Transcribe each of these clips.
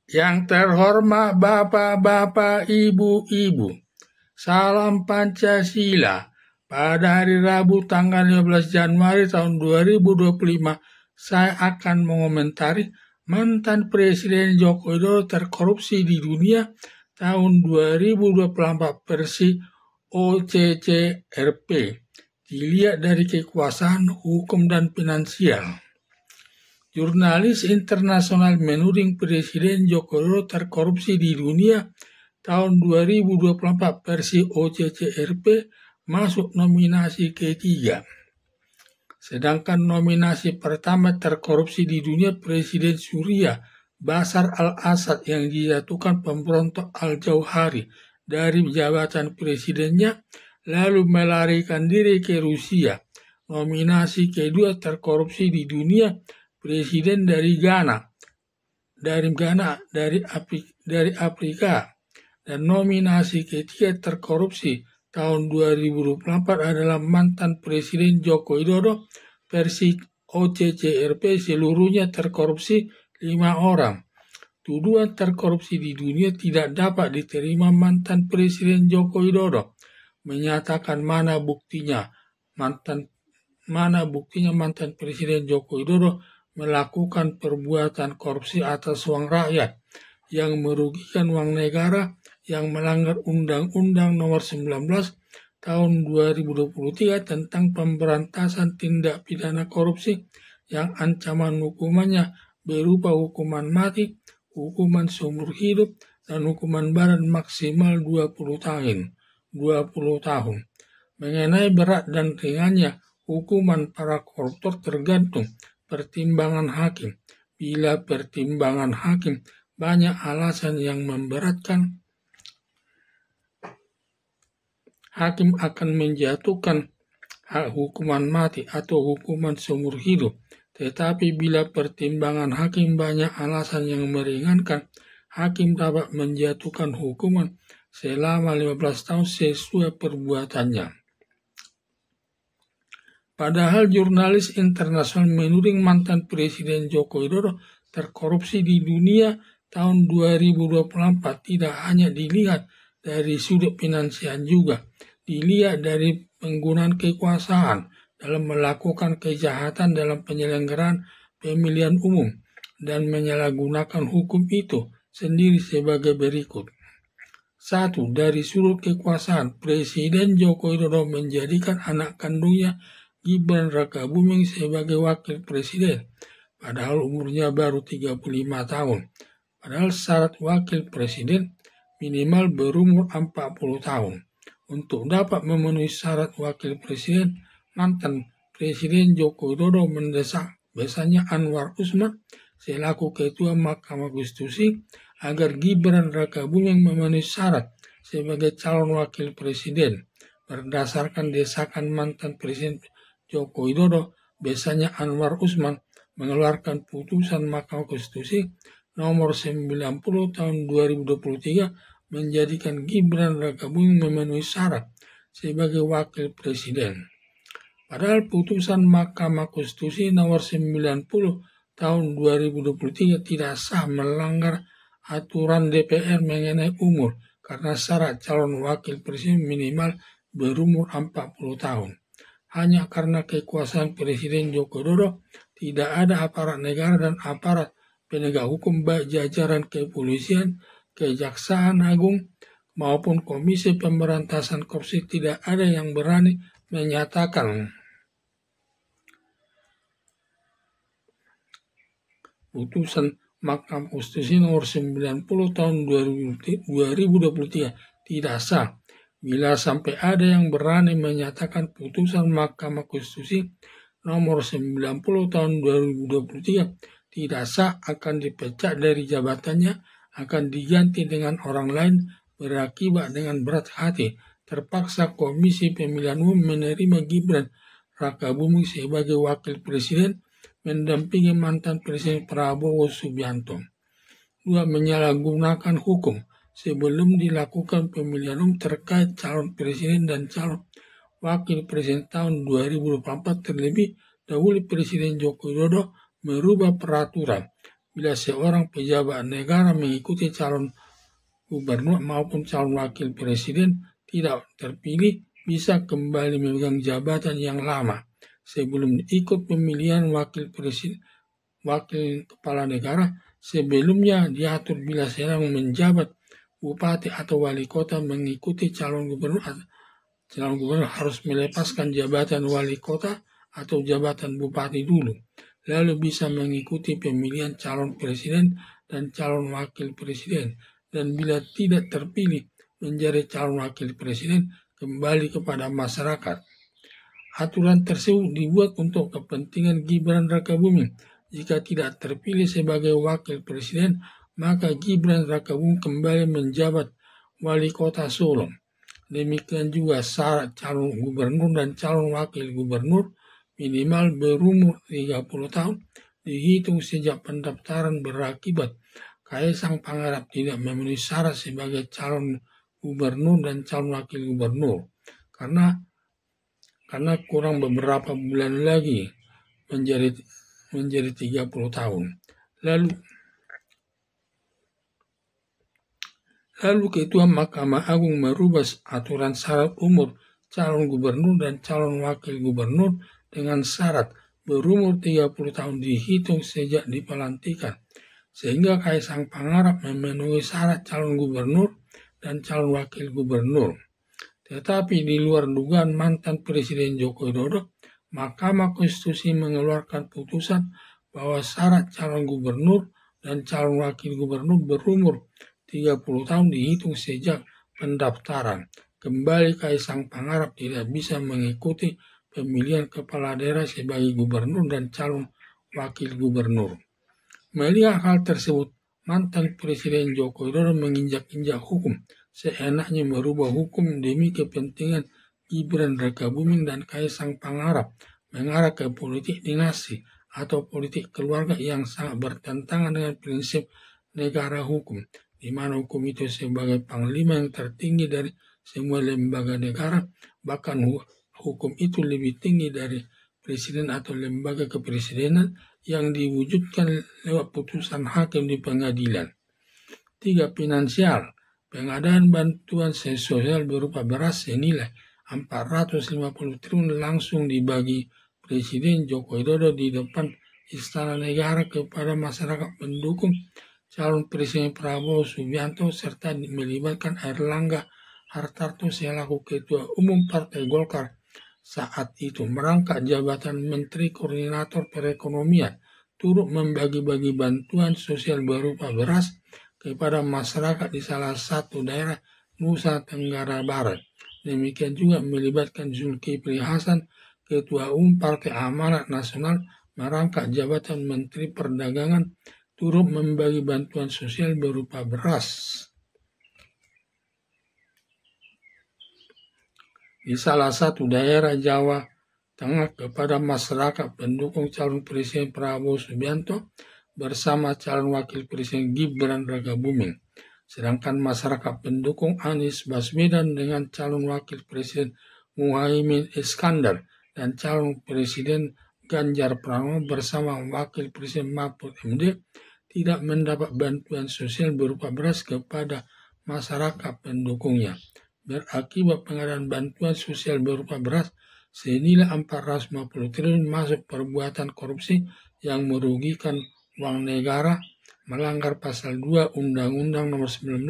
Yang terhormat Bapak-Bapak, Ibu-Ibu, salam Pancasila. Pada hari Rabu tanggal 15 Januari tahun 2025, saya akan mengomentari mantan Presiden Joko Widodo terkorupsi di dunia tahun 2024 versi OCCRP. Dilihat dari kekuasaan, hukum, dan finansial. Jurnalis internasional menuding Presiden Joko Widodo terkorupsi di dunia tahun 2024 versi OCCRP masuk nominasi ketiga. Sedangkan nominasi pertama terkorupsi di dunia Presiden Suriah Bashar al-Assad yang dijatuhkan pemberontak al-Jauhari dari jabatan presidennya lalu melarikan diri ke Rusia. Nominasi kedua terkorupsi di dunia Presiden dari Afrika, dan nominasi ketiga terkorupsi tahun 2024 adalah mantan Presiden Joko Widodo versi OCCRP. Seluruhnya terkorupsi 5 orang. Tuduhan terkorupsi di dunia tidak dapat diterima mantan Presiden Joko Widodo, menyatakan mana buktinya mantan Presiden Joko Widodo melakukan perbuatan korupsi atas uang rakyat yang merugikan uang negara, yang melanggar Undang-Undang Nomor 19 Tahun 2023 tentang pemberantasan tindak pidana korupsi, yang ancaman hukumannya berupa hukuman mati, hukuman seumur hidup, dan hukuman badan maksimal 20 tahun. Mengenai berat dan ringannya hukuman para koruptor tergantung pertimbangan hakim. Bila pertimbangan hakim banyak alasan yang memberatkan, hakim akan menjatuhkan hukuman mati atau hukuman seumur hidup. Tetapi bila pertimbangan hakim banyak alasan yang meringankan, hakim dapat menjatuhkan hukuman selama 15 tahun sesuai perbuatannya. Padahal jurnalis internasional menuding mantan Presiden Joko Widodo terkorupsi di dunia tahun 2024 tidak hanya dilihat dari sudut finansial, juga dilihat dari penggunaan kekuasaan dalam melakukan kejahatan dalam penyelenggaraan pemilihan umum dan menyalahgunakan hukum itu sendiri sebagai berikut. 1. Dari sudut kekuasaan, Presiden Joko Widodo menjadikan anak kandungnya Gibran Rakabuming sebagai wakil presiden, padahal umurnya baru 35 tahun. Padahal syarat wakil presiden minimal berumur 40 tahun. Untuk dapat memenuhi syarat wakil presiden, mantan Presiden Joko Widodo mendesak besarnya Anwar Usman selaku Ketua Mahkamah Konstitusi agar Gibran Rakabuming memenuhi syarat sebagai calon wakil presiden. Berdasarkan desakan mantan Presiden Joko Widodo, besarnya Anwar Usman mengeluarkan putusan Mahkamah Konstitusi nomor 90 tahun 2023 menjadikan Gibran Rakabuming memenuhi syarat sebagai wakil presiden. Padahal putusan Mahkamah Konstitusi nomor 90 tahun 2023 tidak sah, melanggar aturan DPR mengenai umur karena syarat calon wakil presiden minimal berumur 40 tahun. Hanya karena kekuasaan Presiden Joko Widodo, tidak ada aparat negara dan aparat penegak hukum baik jajaran kepolisian, Kejaksaan Agung, maupun Komisi Pemberantasan Korupsi tidak ada yang berani menyatakan putusan Mahkamah Konstitusi nomor 90 tahun 2023 tidak sah. Bila sampai ada yang berani menyatakan putusan Mahkamah Konstitusi nomor 90 tahun 2023 tidak sah, akan dipecat dari jabatannya, akan diganti dengan orang lain, berakibat dengan berat hati terpaksa Komisi Pemilihan Umum menerima Gibran Rakabuming sebagai wakil presiden mendampingi mantan Presiden Prabowo Subianto. 2. Menyalahgunakan hukum sebelum dilakukan pemilihan umum terkait calon presiden dan calon wakil presiden tahun 2024, terlebih dahulu Presiden Joko Widodo merubah peraturan bila seorang pejabat negara mengikuti calon gubernur maupun calon wakil presiden tidak terpilih bisa kembali memegang jabatan yang lama sebelum ikut pemilihan wakil presiden, wakil kepala negara. Sebelumnya diatur bila sedang menjabat bupati atau wali kota mengikuti calon gubernur harus melepaskan jabatan wali kota atau jabatan bupati dulu, lalu bisa mengikuti pemilihan calon presiden dan calon wakil presiden, dan bila tidak terpilih menjadi calon wakil presiden kembali kepada masyarakat. Aturan tersebut dibuat untuk kepentingan Gibran Rakabuming. Jika tidak terpilih sebagai wakil presiden, maka Gibran Rakabuming kembali menjabat wali kota Solo. Demikian juga syarat calon gubernur dan calon wakil gubernur minimal berumur 30 tahun dihitung sejak pendaftaran berakibat Kaisang Pangarap tidak memenuhi syarat sebagai calon gubernur dan calon wakil gubernur karena kurang beberapa bulan lagi menjadi 30 tahun. Lalu Ketua Mahkamah Agung merubah aturan syarat umur calon gubernur dan calon wakil gubernur dengan syarat berumur 30 tahun dihitung sejak dipelantikan, sehingga Kaisang Pangarap memenuhi syarat calon gubernur dan calon wakil gubernur. Tetapi di luar dugaan mantan Presiden Joko Widodo, Mahkamah Konstitusi mengeluarkan putusan bahwa syarat calon gubernur dan calon wakil gubernur berumur 30 tahun dihitung sejak pendaftaran. Kembali Kaisang Pangarap tidak bisa mengikuti pemilihan kepala daerah sebagai gubernur dan calon wakil gubernur. Melihat hal tersebut, mantan Presiden Joko Widodo menginjak-injak hukum, seenaknya merubah hukum demi kepentingan Gibran Rakabuming dan Kaisang Pangarap mengarah ke politik dinasti atau politik keluarga yang sangat bertentangan dengan prinsip negara hukum, di mana hukum itu sebagai panglima yang tertinggi dari semua lembaga negara, bahkan hukum itu lebih tinggi dari presiden atau lembaga kepresidenan yang diwujudkan lewat putusan hakim di pengadilan. 3. Finansial. Pengadaan bantuan sosial berupa beras senilai 450 triliun langsung dibagi Presiden Joko Widodo di depan Istana Negara kepada masyarakat pendukung calon Presiden Prabowo Subianto serta melibatkan Airlangga Hartarto selaku Ketua Umum Partai Golkar saat itu merangkap jabatan Menteri Koordinator Perekonomian, turut membagi-bagi bantuan sosial berupa beras kepada masyarakat di salah satu daerah Nusa Tenggara Barat. Demikian juga melibatkan Zulkifli Hasan, Ketua Umum Partai Amanat Nasional, merangkap jabatan Menteri Perdagangan, turut membagi bantuan sosial berupa beras di salah satu daerah Jawa Tengah kepada masyarakat pendukung calon Presiden Prabowo Subianto bersama calon Wakil Presiden Gibran Rakabuming. Sedangkan masyarakat pendukung Anies Baswedan dengan calon Wakil Presiden Muhaimin Iskandar dan calon Presiden Ganjar Pranowo bersama Wakil Presiden Mahfud MD tidak mendapat bantuan sosial berupa beras kepada masyarakat pendukungnya. Berakibat pengadaan bantuan sosial berupa beras senilai 450 triliun masuk perbuatan korupsi yang merugikan uang negara, melanggar pasal 2 Undang-Undang Nomor 19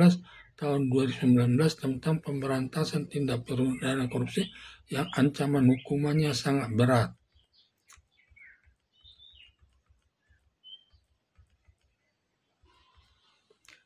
Tahun 2019 tentang pemberantasan tindak pidana korupsi yang ancaman hukumannya sangat berat.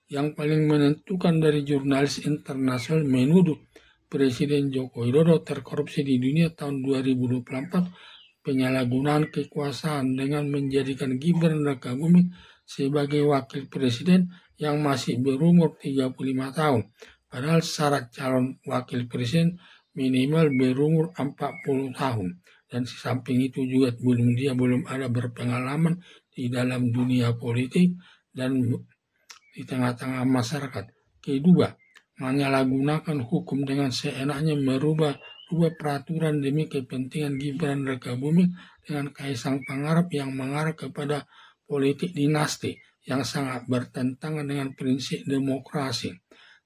Yang paling menentukan dari jurnalis internasional menuduh Presiden Joko Widodo terkorupsi di dunia tahun 2024 penyalahgunaan kekuasaan dengan menjadikan Gibran Rakabuming sebagai wakil presiden yang masih berumur 35 tahun. Padahal syarat calon wakil presiden minimal berumur 40 tahun. Dan di samping itu juga belum ada berpengalaman di dalam dunia politik dan di tengah-tengah masyarakat. Kedua, menyalahgunakan hukum dengan seenaknya merubah peraturan demi kepentingan Gibran Rakabuming dengan Kaisang Pangarap yang mengarah kepada politik dinasti yang sangat bertentangan dengan prinsip demokrasi.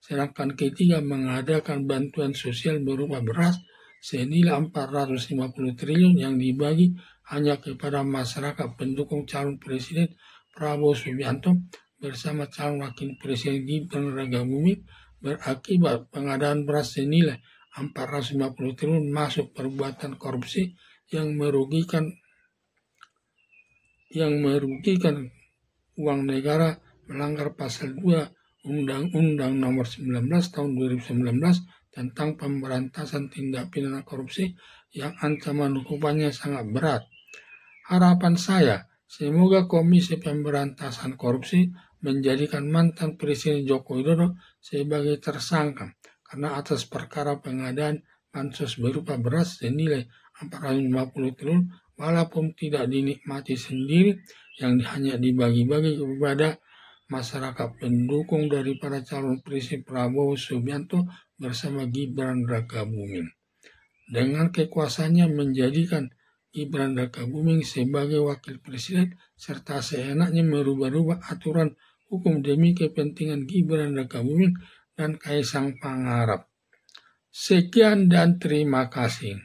Sedangkan ketiga, mengadakan bantuan sosial berupa beras senilai 450 triliun yang dibagi hanya kepada masyarakat pendukung calon Presiden Prabowo Subianto bersama calon Wakil Presiden Gibran Rakabuming, berakibat pengadaan beras senilai 450 triliun masuk perbuatan korupsi yang merugikan uang negara, melanggar pasal 2 Undang-Undang Nomor 19 Tahun 2019 tentang pemberantasan tindak pidana korupsi yang ancaman hukumannya sangat berat. Harapan saya, semoga Komisi Pemberantasan Korupsi menjadikan mantan Presiden Joko Widodo sebagai tersangka karena atas perkara pengadaan bansos berupa beras senilai 450 triliun walaupun tidak dinikmati sendiri, yang hanya dibagi-bagi kepada masyarakat pendukung daripada calon Presiden Prabowo Subianto bersama Gibran Rakabuming. Dengan kekuasaannya menjadikan Gibran Rakabuming sebagai wakil presiden serta seenaknya merubah-rubah aturan hukum demi kepentingan Gibran Rakabuming dan Kaisang Pangarep. Sekian dan terima kasih.